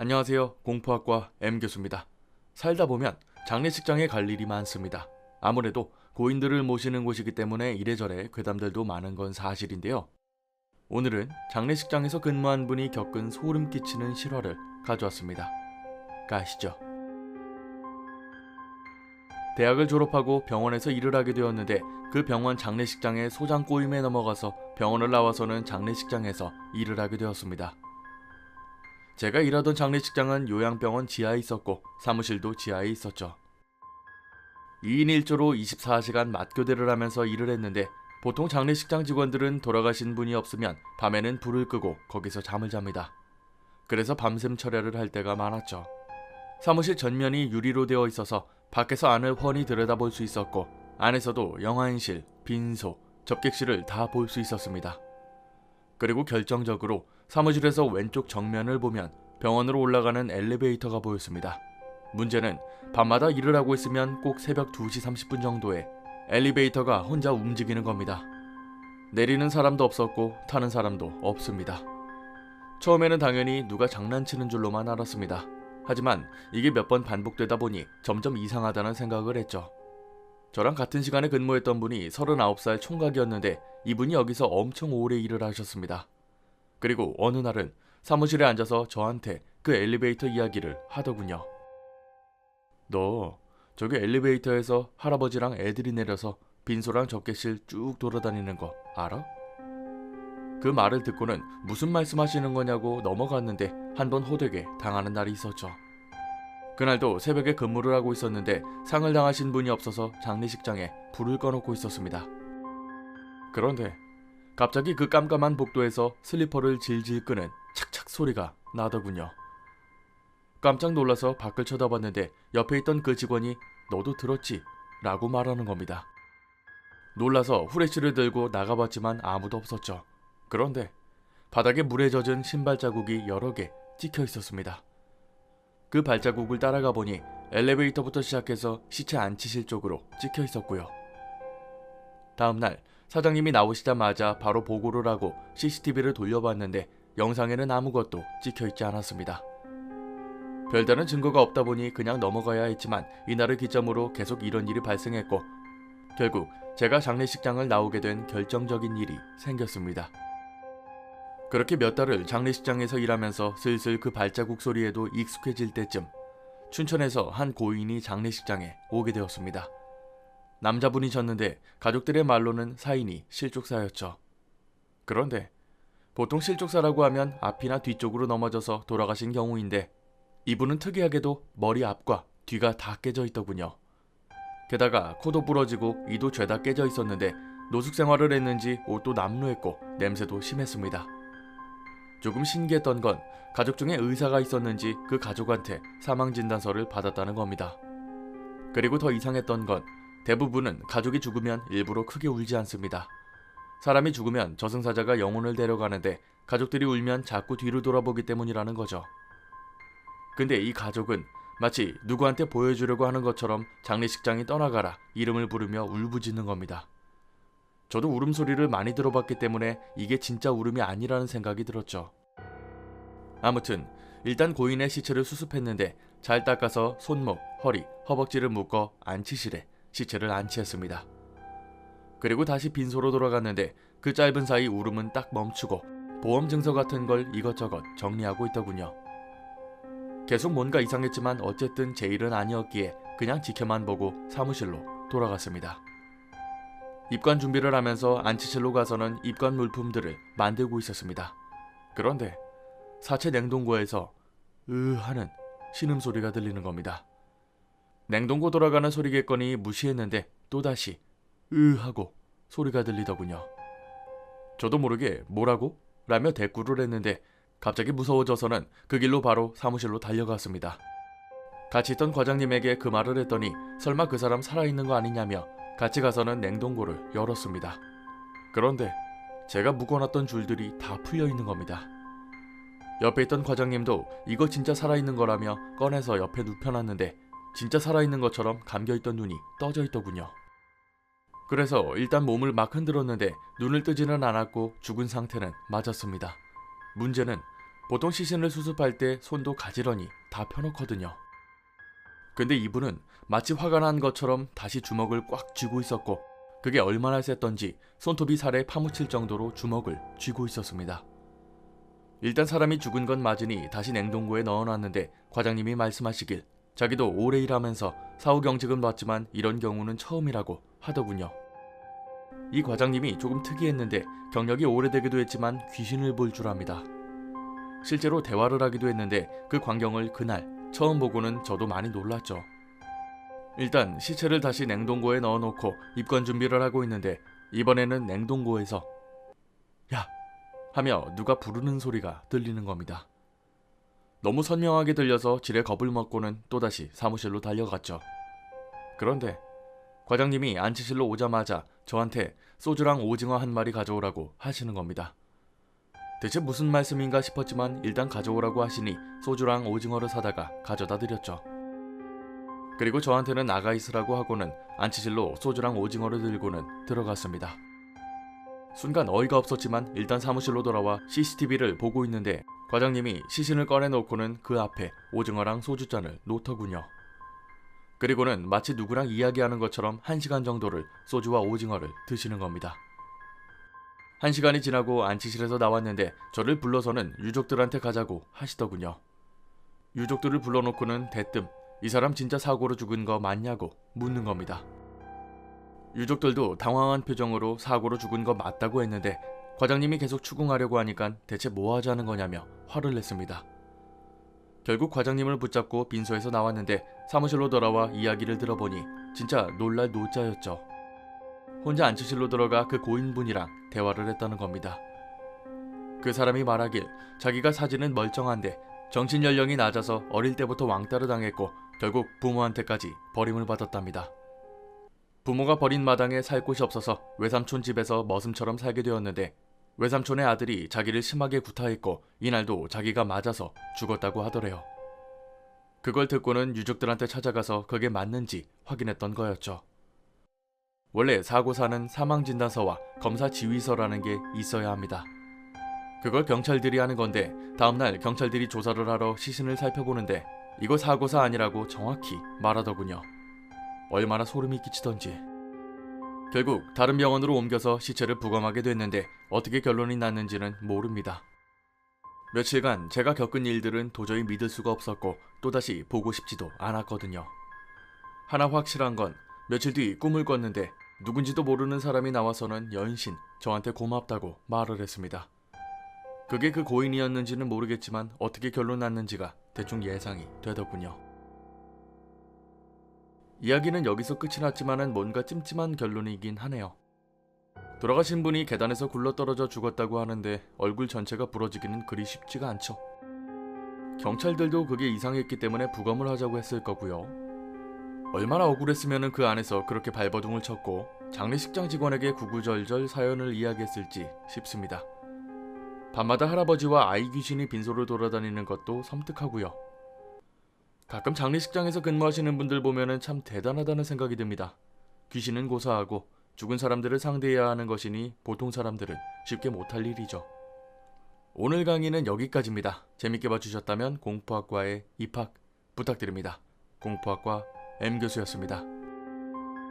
안녕하세요. 공포학과 M교수입니다. 살다 보면 장례식장에 갈 일이 많습니다. 아무래도 고인들을 모시는 곳이기 때문에 이래저래 괴담들도 많은 건 사실인데요. 오늘은 장례식장에서 근무한 분이 겪은 소름 끼치는 실화를 가져왔습니다. 가시죠. 대학을 졸업하고 병원에서 일을 하게 되었는데 그 병원 장례식장에 소장 꼬임에 넘어가서 병원을 나와서는 장례식장에서 일을 하게 되었습니다. 제가 일하던 장례식장은 요양병원 지하에 있었고 사무실도 지하에 있었죠. 2인 1조로 24시간 맞교대를 하면서 일을 했는데 보통 장례식장 직원들은 돌아가신 분이 없으면 밤에는 불을 끄고 거기서 잠을 잡니다. 그래서 밤샘 철야를 할 때가 많았죠. 사무실 전면이 유리로 되어 있어서 밖에서 안을 훤히 들여다볼 수 있었고 안에서도 영안실, 빈소, 접객실을 다 볼 수 있었습니다. 그리고 결정적으로 사무실에서 왼쪽 정면을 보면 병원으로 올라가는 엘리베이터가 보였습니다. 문제는 밤마다 일을 하고 있으면 꼭 새벽 2시 30분 정도에 엘리베이터가 혼자 움직이는 겁니다. 내리는 사람도 없었고 타는 사람도 없습니다. 처음에는 당연히 누가 장난치는 줄로만 알았습니다. 하지만 이게 몇 번 반복되다 보니 점점 이상하다는 생각을 했죠. 저랑 같은 시간에 근무했던 분이 39살 총각이었는데 이분이 여기서 엄청 오래 일을 하셨습니다. 그리고 어느 날은 사무실에 앉아서 저한테 그 엘리베이터 이야기를 하더군요. 너 저기 엘리베이터에서 할아버지랑 애들이 내려서 빈소랑 접객실 쭉 돌아다니는 거 알아? 그 말을 듣고는 무슨 말씀하시는 거냐고 넘어갔는데 한번 호되게 당하는 날이 있었죠. 그날도 새벽에 근무를 하고 있었는데 상을 당하신 분이 없어서 장례식장에 불을 꺼놓고 있었습니다. 그런데 갑자기 그 깜깜한 복도에서 슬리퍼를 질질 끄는 착착 소리가 나더군요. 깜짝 놀라서 밖을 쳐다봤는데 옆에 있던 그 직원이 너도 들었지? 라고 말하는 겁니다. 놀라서 후레쉬를 들고 나가봤지만 아무도 없었죠. 그런데 바닥에 물에 젖은 신발 자국이 여러 개 찍혀 있었습니다. 그 발자국을 따라가 보니 엘리베이터부터 시작해서 시체 안치실 쪽으로 찍혀 있었고요. 다음날 사장님이 나오시자마자 바로 보고를 하고 CCTV를 돌려봤는데 영상에는 아무것도 찍혀 있지 않았습니다. 별다른 증거가 없다 보니 그냥 넘어가야 했지만 이날을 기점으로 계속 이런 일이 발생했고 결국 제가 장례식장을 나오게 된 결정적인 일이 생겼습니다. 그렇게 몇 달을 장례식장에서 일하면서 슬슬 그 발자국 소리에도 익숙해질 때쯤 춘천에서 한 고인이 장례식장에 오게 되었습니다. 남자분이셨는데 가족들의 말로는 사인이 실족사였죠. 그런데 보통 실족사라고 하면 앞이나 뒤쪽으로 넘어져서 돌아가신 경우인데 이분은 특이하게도 머리 앞과 뒤가 다 깨져 있더군요. 게다가 코도 부러지고 이도 죄다 깨져 있었는데 노숙 생활을 했는지 옷도 남루했고 냄새도 심했습니다. 조금 신기했던 건 가족 중에 의사가 있었는지 그 가족한테 사망진단서를 받았다는 겁니다. 그리고 더 이상했던 건 대부분은 가족이 죽으면 일부러 크게 울지 않습니다. 사람이 죽으면 저승사자가 영혼을 데려가는데 가족들이 울면 자꾸 뒤로 돌아보기 때문이라는 거죠. 근데 이 가족은 마치 누구한테 보여주려고 하는 것처럼 장례식장이 떠나가라 이름을 부르며 울부짖는 겁니다. 저도 울음소리를 많이 들어봤기 때문에 이게 진짜 울음이 아니라는 생각이 들었죠. 아무튼 일단 고인의 시체를 수습했는데 잘 닦아서 손목, 허리, 허벅지를 묶어 안치실에 시체를 안치했습니다. 그리고 다시 빈소로 돌아갔는데 그 짧은 사이 울음은 딱 멈추고 보험 증서 같은 걸 이것저것 정리하고 있더군요. 계속 뭔가 이상했지만 어쨌든 제 일은 아니었기에 그냥 지켜만 보고 사무실로 돌아갔습니다. 입관 준비를 하면서 안치실로 가서는 입관 물품들을 만들고 있었습니다. 그런데 사체 냉동고에서 하는 신음소리가 들리는 겁니다. 냉동고 돌아가는 소리겠거니 무시했는데 또다시 하고 소리가 들리더군요. 저도 모르게 뭐라고? 라며 대꾸를 했는데 갑자기 무서워져서는 그 길로 바로 사무실로 달려갔습니다. 같이 있던 과장님에게 그 말을 했더니 설마 그 사람 살아있는 거 아니냐며 같이 가서는 냉동고를 열었습니다. 그런데 제가 묶어놨던 줄들이 다 풀려있는 겁니다. 옆에 있던 과장님도 이거 진짜 살아있는 거라며 꺼내서 옆에 눕혀놨는데 진짜 살아있는 것처럼 감겨있던 눈이 떠져 있더군요. 그래서 일단 몸을 막 흔들었는데 눈을 뜨지는 않았고 죽은 상태는 맞았습니다. 문제는 보통 시신을 수습할 때 손도 가지런히 다 펴놓거든요. 근데 이분은 마치 화가 난 것처럼 다시 주먹을 꽉 쥐고 있었고 그게 얼마나 셌던지 손톱이 살에 파묻힐 정도로 주먹을 쥐고 있었습니다. 일단 사람이 죽은 건 맞으니 다시 냉동고에 넣어놨는데 과장님이 말씀하시길 자기도 오래 일하면서 사후 경직은 봤지만 이런 경우는 처음이라고 하더군요. 이 과장님이 조금 특이했는데 경력이 오래되기도 했지만 귀신을 볼 줄 압니다. 실제로 대화를 하기도 했는데 그 광경을 그날 처음 보고는 저도 많이 놀랐죠. 일단 시체를 다시 냉동고에 넣어놓고 입관 준비를 하고 있는데 이번에는 냉동고에서 야! 하며 누가 부르는 소리가 들리는 겁니다. 너무 선명하게 들려서 지레 겁을 먹고는 또다시 사무실로 달려갔죠. 그런데 과장님이 안치실로 오자마자 저한테 소주랑 오징어 한 마리 가져오라고 하시는 겁니다. 대체 무슨 말씀인가 싶었지만 일단 가져오라고 하시니 소주랑 오징어를 사다가 가져다 드렸죠. 그리고 저한테는 나가 있으라고 하고는 안치실로 소주랑 오징어를 들고는 들어갔습니다. 순간 어이가 없었지만 일단 사무실로 돌아와 CCTV를 보고 있는데 과장님이 시신을 꺼내놓고는 그 앞에 오징어랑 소주잔을 놓더군요. 그리고는 마치 누구랑 이야기하는 것처럼 1시간 정도를 소주와 오징어를 드시는 겁니다. 1시간이 지나고 안치실에서 나왔는데 저를 불러서는 유족들한테 가자고 하시더군요. 유족들을 불러놓고는 대뜸 이 사람 진짜 사고로 죽은 거 맞냐고 묻는 겁니다. 유족들도 당황한 표정으로 사고로 죽은 거 맞다고 했는데 과장님이 계속 추궁하려고 하니까 대체 뭐 하자는 거냐며 화를 냈습니다. 결국 과장님을 붙잡고 빈소에서 나왔는데 사무실로 돌아와 이야기를 들어보니 진짜 놀랄 노자였죠. 혼자 안치실로 들어가 그 고인분이랑 대화를 했다는 겁니다. 그 사람이 말하길 자기가 사진은 멀쩡한데 정신연령이 낮아서 어릴 때부터 왕따를 당했고 결국 부모한테까지 버림을 받았답니다. 부모가 버린 마당에 살 곳이 없어서 외삼촌 집에서 머슴처럼 살게 되었는데 외삼촌의 아들이 자기를 심하게 구타했고 이날도 자기가 맞아서 죽었다고 하더래요. 그걸 듣고는 유족들한테 찾아가서 그게 맞는지 확인했던 거였죠. 원래 사고사는 사망진단서와 검사지휘서라는 게 있어야 합니다. 그걸 경찰들이 하는 건데 다음날 경찰들이 조사를 하러 시신을 살펴보는데 이거 사고사 아니라고 정확히 말하더군요. 얼마나 소름이 끼치던지. 결국 다른 병원으로 옮겨서 시체를 부검하게 됐는데 어떻게 결론이 났는지는 모릅니다. 며칠간 제가 겪은 일들은 도저히 믿을 수가 없었고 또다시 보고 싶지도 않았거든요. 하나 확실한 건 며칠 뒤 꿈을 꿨는데 누군지도 모르는 사람이 나와서는 연신 저한테 고맙다고 말을 했습니다. 그게 그 고인이었는지는 모르겠지만 어떻게 결론 났는지가 대충 예상이 되더군요. 이야기는 여기서 끝이 났지만은 뭔가 찜찜한 결론이긴 하네요. 돌아가신 분이 계단에서 굴러떨어져 죽었다고 하는데 얼굴 전체가 부러지기는 그리 쉽지가 않죠. 경찰들도 그게 이상했기 때문에 부검을 하자고 했을 거고요. 얼마나 억울했으면 그 안에서 그렇게 발버둥을 쳤고 장례식장 직원에게 구구절절 사연을 이야기했을지 싶습니다. 밤마다 할아버지와 아이 귀신이 빈소를 돌아다니는 것도 섬뜩하고요. 가끔 장례식장에서 근무하시는 분들 보면은 참 대단하다는 생각이 듭니다. 귀신은 고사하고 죽은 사람들을 상대해야 하는 것이니 보통 사람들은 쉽게 못할 일이죠. 오늘 강의는 여기까지입니다. 재밌게 봐주셨다면 공포학과에 입학 부탁드립니다. 공포학과 M교수였습니다.